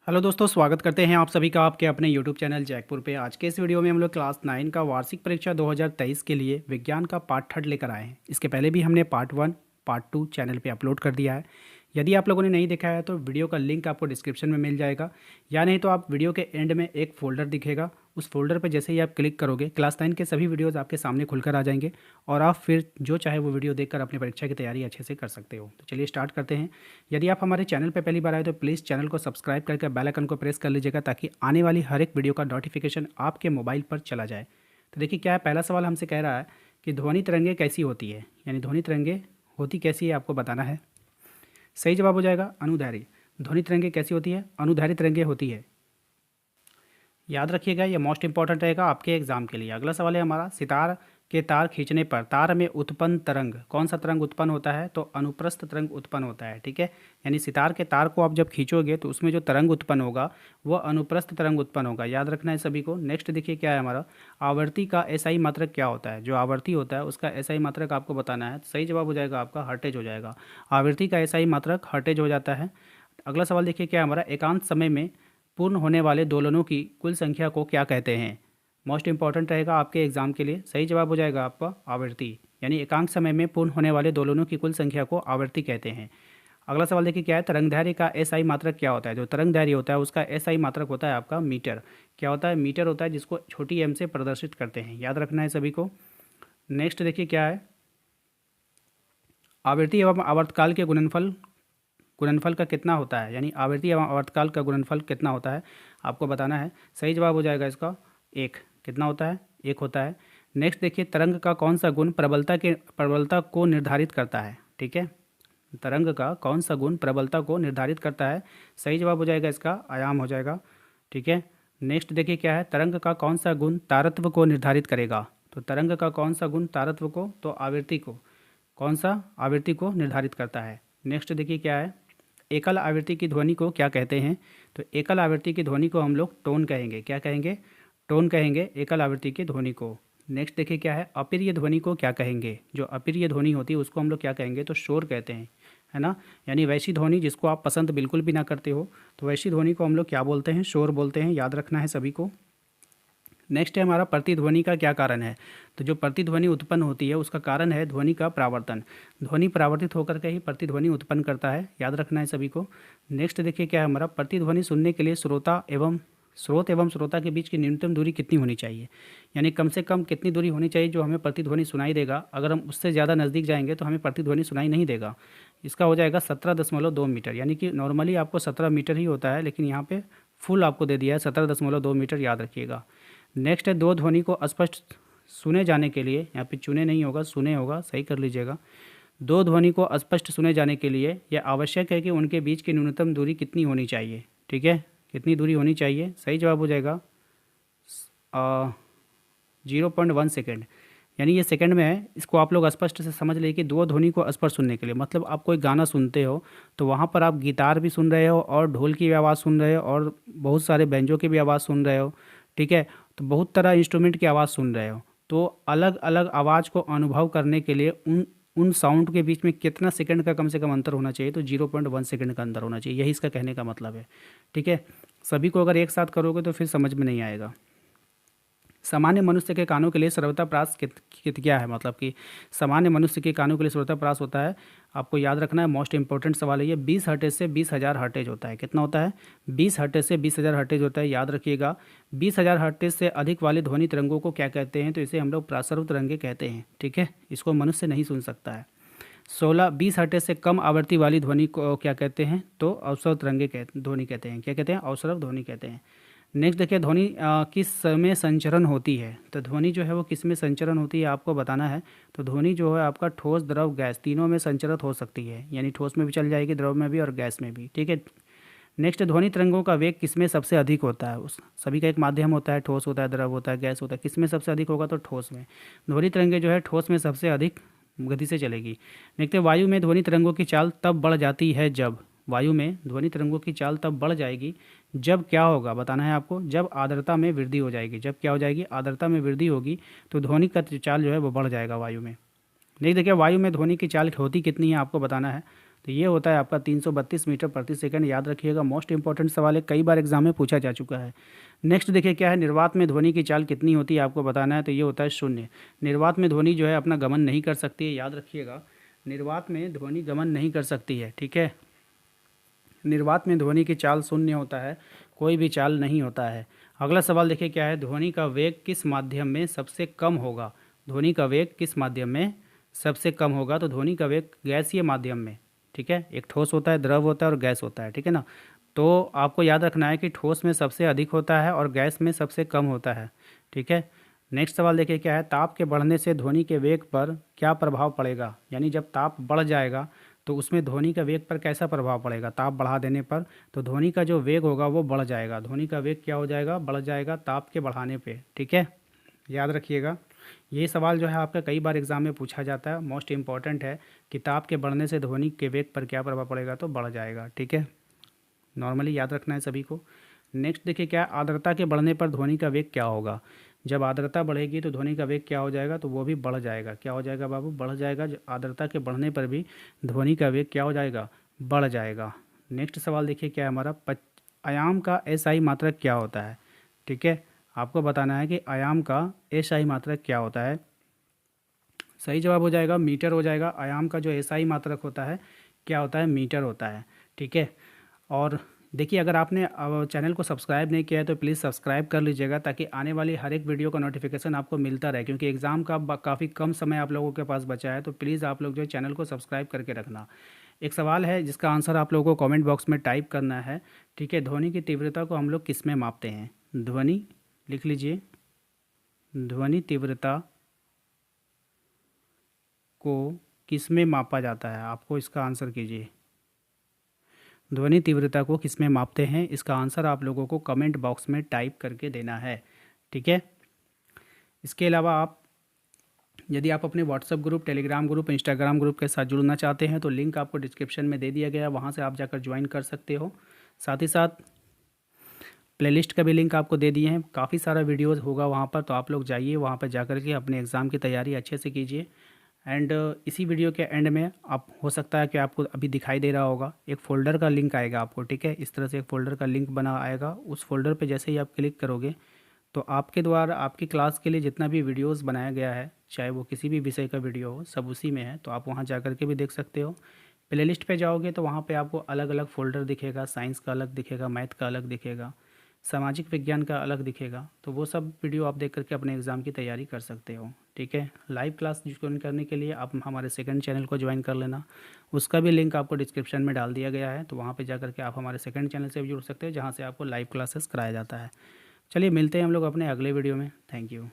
Hello दोस्तों, स्वागत करते हैं आप सभी का आपके अपने यूट्यूब चैनल जैकपुर पे। आज के इस वीडियो में हम लोग क्लास 9 का वार्षिक परीक्षा 2023 के लिए विज्ञान का पार्ट 3 लेकर आए हैं। इसके पहले भी हमने पार्ट 1 पार्ट 2 चैनल पे अपलोड कर दिया है। यदि आप लोगों ने नहीं देखा है तो वीडियो का लिंक आपको डिस्क्रिप्शन में मिल जाएगा, या नहीं तो आप वीडियो के एंड में एक फ़ोल्डर दिखेगा, उस फोल्डर पर जैसे ही आप क्लिक करोगे क्लास 9 के सभी वीडियोज़ आपके सामने खुलकर आ जाएंगे और आप फिर जो चाहे वो वीडियो देखकर अपनी परीक्षा की तैयारी अच्छे से कर सकते हो। तो चलिए स्टार्ट करते हैं। यदि आप हमारे चैनल पर पहली बार आए तो प्लीज़ चैनल को सब्सक्राइब करके बेल आइकन को प्रेस कर लीजिएगा, ताकि आने वाली हर एक वीडियो का नोटिफिकेशन आपके मोबाइल पर चला जाए। तो देखिए क्या है, पहला सवाल हमसे कह रहा है कि ध्वनि तरंगे कैसी होती है, यानी ध्वनि तरंगे होती कैसी है आपको बताना है। सही जवाब हो जाएगा अनुदैर्घ्य। ध्वनि तरंगे कैसी होती है? अनुदैर्घ्य तरंगे होती है। याद रखिएगा, ये मोस्ट इंपॉर्टेंट रहेगा आपके एग्जाम के लिए। अगला सवाल है हमारा, सितार के तार खींचने पर तार में उत्पन्न तरंग, कौन सा तरंग उत्पन्न होता है? तो अनुप्रस्थ तरंग उत्पन्न होता है। ठीक है, यानी सितार के तार को आप जब खींचोगे तो उसमें जो तरंग उत्पन्न होगा वह अनुप्रस्थ तरंग उत्पन्न होगा। याद रखना है सभी को। नेक्स्ट देखिए क्या है हमारा, आवृत्ति का एसआई मात्रक क्या होता है? जो आवृत्ति होता है उसका एसआई मात्रक आपको बताना है। सही जवाब हो जाएगा आपका हर्टेज हो जाएगा। आवृत्ति का एसआई मात्रक हर्टेज हो जाता है। अगला सवाल देखिए क्या है हमारा, एकांत समय में पूर्ण होने वाले दोलनों की कुल संख्या को क्या कहते हैं? मोस्ट इंपॉर्टेंट रहेगा आपके एग्जाम के लिए। सही जवाब हो जाएगा आपका आवृत्ति, यानी एकांक समय में पूर्ण होने वाले दोलनों की कुल संख्या को आवृत्ति कहते हैं। अगला सवाल देखिए क्या है, तरंगदैर्घ्य का एसआई मात्रक क्या होता है? जो तरंगदैर्घ्य होता है उसका एसआई मात्रक होता है आपका मीटर। क्या होता है? मीटर होता है, जिसको छोटी एम से प्रदर्शित करते हैं। याद रखना है सभी को। नेक्स्ट देखिए क्या है, आवृत्ति एवं आवर्तकाल के गुणनफल का कितना होता है? यानी आवृत्ति एवं आवर्तकाल का गुणनफल कितना होता है आपको बताना है। सही जवाब हो जाएगा इसका एक। कितना होता है? एक होता है। नेक्स्ट देखिए, तरंग का कौन सा गुण प्रबलता को निर्धारित करता है? ठीक है, तरंग का कौन सा गुण प्रबलता को निर्धारित करता है? सही जवाब हो जाएगा इसका आयाम हो जाएगा। ठीक है, नेक्स्ट देखिए क्या है, तरंग का कौन सा गुण तारत्व को निर्धारित करेगा? तो तरंग का कौन सा गुण तारत्व को, तो आवृत्ति को, कौन सा आवृत्ति को निर्धारित करता है। नेक्स्ट देखिए क्या है, एकल आवृत्ति की ध्वनि को क्या कहते हैं? तो एकल आवृत्ति की ध्वनि को हम लोग टोन कहेंगे। क्या कहेंगे? टोन कहेंगे एकल आवृत्ति की ध्वनि को। नेक्स्ट देखिए क्या है, अप्रिय ध्वनि को क्या कहेंगे? जो अप्रिय ध्वनि होती है उसको हम लोग क्या कहेंगे? तो शोर कहते हैं, है ना। यानी वैसी ध्वनि जिसको आप पसंद बिल्कुल भी ना करते हो, तो वैसी ध्वनि को हम लोग क्या बोलते हैं? शोर बोलते हैं। याद रखना है सभी को। नेक्स्ट है हमारा, प्रतिध्वनि का क्या कारण है? तो जो प्रतिध्वनि उत्पन्न होती है उसका कारण है ध्वनि का परावर्तन। ध्वनि परावर्तित होकर के ही प्रतिध्वनि उत्पन्न करता है। याद रखना है सभी को। नेक्स्ट देखिए क्या है हमारा, प्रतिध्वनि सुनने के लिए स्रोत एवं श्रोता के बीच की न्यूनतम दूरी कितनी होनी चाहिए? यानी कम से कम कितनी दूरी होनी चाहिए जो हमें प्रतिध्वनि सुनाई देगा? अगर हम उससे ज़्यादा नज़दीक जाएंगे तो हमें प्रतिध्वनि सुनाई नहीं देगा। इसका हो जाएगा 17.2 मीटर, यानी कि नॉर्मली आपको 17 मीटर ही होता है, लेकिन यहाँ पे फुल आपको दे दिया है 17.2 मीटर। याद रखिएगा। नेक्स्ट है, दो ध्वनि को स्पष्ट सुने जाने के लिए, यहाँ पे चुने नहीं होगा सुने होगा, सही कर लीजिएगा। दो ध्वनि को स्पष्ट सुने जाने के लिए यह आवश्यक है कि उनके बीच की न्यूनतम दूरी कितनी होनी चाहिए? ठीक है, कितनी दूरी होनी चाहिए? सही जवाब हो जाएगा 0.1 सेकेंड, यानी ये सेकंड में है। इसको आप लोग स्पष्ट से समझ लीजिए कि दो ध्वनि को स्पष्ट सुनने के लिए, मतलब आप कोई गाना सुनते हो तो वहाँ पर आप गिटार भी सुन रहे हो और ढोल की भी आवाज़ सुन रहे हो और बहुत सारे बैंजो की भी आवाज़ सुन रहे हो। ठीक है, तो बहुत तरह इंस्ट्रूमेंट की आवाज़ सुन रहे हो, तो अलग अलग आवाज़ को अनुभव करने के लिए उन साउंड के बीच में कितना सेकंड का कम से कम अंतर होना चाहिए? तो 0.1 सेकंड का अंतर होना चाहिए। यही इसका कहने का मतलब है। ठीक है, सभी को अगर एक साथ करोगे तो फिर समझ में नहीं आएगा। सामान्य मनुष्य के कानों के लिए सर्वोत्तम क्या है? मतलब कि सामान्य मनुष्य के कानों के लिए सर्वोत्तम होता है, आपको याद रखना है। मोस्ट इंपॉर्टेंट सवाल है ये। 20 हर्टेज से 20,000 हर्टेज होता है। कितना होता है? 20 हर्टेज से 20,000 हर्टेज होता है। याद रखिएगा। 20,000 हर्टेज से अधिक वाले ध्वनि तरंगों को क्या कहते हैं? तो इसे हम लोग प्रासर्व तरंगे कहते हैं। ठीक है, इसको मनुष्य नहीं सुन सकता है। 20 हर्टेज से कम आवृत्ति वाली ध्वनि को क्या कहते हैं? तो अवसर तरंगे ध्वनि कहते हैं। क्या कहते हैं? अवसरव ध्वनि कहते हैं। नेक्स्ट देखिए, ध्वनि किस में संचरण होती है? तो ध्वनि जो है वो किस में संचरण होती है आपको बताना है। तो ध्वनि जो है आपका ठोस, द्रव, गैस तीनों में संचरित हो सकती है, यानी ठोस में भी चल जाएगी, द्रव में भी और गैस में भी। ठीक है। नेक्स्ट, ध्वनि तरंगों का वेग किस में सबसे अधिक होता है? उस सभी का एक माध्यम होता है, ठोस होता है, द्रव होता है, गैस होता है। किस में सबसे अधिक होगा? तो ठोस में। ध्वनि तरंगे जो है ठोस में सबसे अधिक गति से चलेगी। देखते, वायु में ध्वनि तरंगों की चाल तब बढ़ जाती है जब, वायु में ध्वनि तरंगों की चाल तब बढ़ जाएगी जब क्या होगा बताना है आपको? जब आर्द्रता में वृद्धि हो जाएगी। जब क्या हो जाएगी? आर्द्रता में वृद्धि होगी तो ध्वनि का चाल जो है वो बढ़ जाएगा वायु में। नहीं देखिए, वायु में ध्वनि की चाल होती कितनी है आपको बताना है। तो ये होता है आपका 332 मीटर प्रति सेकंड। याद रखिएगा, मोस्ट इंपॉर्टेंट सवाल है, कई बार एग्जाम में पूछा जा चुका है। नेक्स्ट देखिए क्या है, निर्वात में ध्वनि की चाल कितनी होती है आपको बताना है। तो ये होता है 0। निर्वात में ध्वनि जो है अपना गमन नहीं कर सकती है, याद रखिएगा, निर्वात में ध्वनि गमन नहीं कर सकती है, ठीक है। निर्वात में ध्वनि की चाल 0 होता है, कोई भी चाल नहीं होता है। अगला सवाल देखिए क्या है, ध्वनि का वेग किस माध्यम में सबसे कम होगा। ध्वनि का वेग किस माध्यम में सबसे कम होगा। तो ध्वनि का वेग गैसीय माध्यम में, ठीक है। एक ठोस होता है, द्रव होता है और गैस होता है, ठीक है ना। तो आपको याद रखना है कि ठोस में सबसे अधिक होता है और गैस में सबसे कम होता है, ठीक है। नेक्स्ट सवाल देखिए क्या है, ताप के बढ़ने से ध्वनि के वेग पर क्या प्रभाव पड़ेगा। यानी जब ताप बढ़ जाएगा तो उसमें ध्वनि का वेग पर कैसा प्रभाव पड़ेगा। ताप बढ़ा देने पर तो ध्वनि का जो वेग होगा वो बढ़ जाएगा। ध्वनि का वेग क्या हो जाएगा, बढ़ जाएगा ताप के बढ़ाने पे, ठीक है। याद रखिएगा, ये सवाल जो है आपका कई बार एग्जाम में पूछा जाता है, मोस्ट इंपॉर्टेंट है कि ताप के बढ़ने से ध्वनि के वेग पर क्या प्रभाव पड़ेगा, तो बढ़ जाएगा, ठीक है। नॉर्मली याद रखना है सभी को। नेक्स्ट देखिए क्या, आर्द्रता के बढ़ने पर ध्वनि का वेग क्या होगा। जब आर्द्रता बढ़ेगी तो ध्वनि का वेग क्या हो जाएगा, तो वो भी बढ़ जाएगा। क्या हो जाएगा बाबू, बढ़ जाएगा। आर्द्रता के बढ़ने पर भी ध्वनि का वेग क्या हो जाएगा, बढ़ जाएगा। नेक्स्ट सवाल देखिए क्या है हमारा, आयाम का एसआई मात्रक क्या होता है, ठीक है। आपको बताना है कि आयाम का एसआई मात्रक क्या होता है। सही जवाब हो जाएगा मीटर हो जाएगा। आयाम का जो एसआई मात्रक होता है क्या होता है, मीटर होता है, ठीक है। और देखिए अगर आपने चैनल को सब्सक्राइब नहीं किया है तो प्लीज़ सब्सक्राइब कर लीजिएगा, ताकि आने वाली हर एक वीडियो का नोटिफिकेशन आपको मिलता रहे, क्योंकि एग्ज़ाम का काफ़ी कम समय आप लोगों के पास बचा है। तो प्लीज़ आप लोग जो है चैनल को सब्सक्राइब करके रखना। एक सवाल है जिसका आंसर आप लोगों को कमेंट बॉक्स में टाइप करना है, ठीक है। ध्वनि की तीव्रता को हम लोग किस में मापते हैं। ध्वनि लिख लीजिए, ध्वनि तीव्रता को किस में मापा जाता है, आपको इसका आंसर कीजिए। ध्वनि तीव्रता को किस में मापते हैं, इसका आंसर आप लोगों को कमेंट बॉक्स में टाइप करके देना है, ठीक है। इसके अलावा आप यदि आप अपने WhatsApp group, Telegram group, Instagram group के साथ जुड़ना चाहते हैं तो लिंक आपको डिस्क्रिप्शन में दे दिया गया है, वहाँ से आप जाकर ज्वाइन कर सकते हो। साथ ही साथ प्लेलिस्ट का भी लिंक आपको दे दिए हैं, काफ़ी सारा वीडियोज़ होगा वहाँ पर, तो आप लोग जाइए वहाँ पर जाकर के अपने एग्ज़ाम की तैयारी अच्छे से कीजिए। एंड इसी वीडियो के एंड में आप हो सकता है कि आपको अभी दिखाई दे रहा होगा एक फ़ोल्डर का लिंक आएगा आपको, ठीक है। इस तरह से एक फ़ोल्डर का लिंक बना आएगा, उस फोल्डर पे जैसे ही आप क्लिक करोगे तो आपके द्वारा आपकी क्लास के लिए जितना भी वीडियोस बनाया गया है, चाहे वो किसी भी विषय का वीडियो हो, सब उसी में है। तो आप वहाँ जा कर के भी देख सकते हो। प्लेलिस्ट पे जाओगे तो वहाँ पे आपको अलग अलग फ़ोल्डर दिखेगा, साइंस का अलग दिखेगा, मैथ का अलग दिखेगा, सामाजिक विज्ञान का अलग दिखेगा। तो वो सब वीडियो आप देख करके अपने एग्ज़ाम की तैयारी कर सकते हो, ठीक है। लाइव क्लास ज्वाइन करने के लिए आप हमारे सेकंड चैनल को ज्वाइन कर लेना, उसका भी लिंक आपको डिस्क्रिप्शन में डाल दिया गया है। तो वहाँ पे जा करके आप हमारे सेकंड चैनल से भी जुड़ सकते हो, जहाँ से आपको लाइव क्लासेस कराया जाता है। चलिए मिलते हैं हम लोग अपने अगले वीडियो में। Thank you.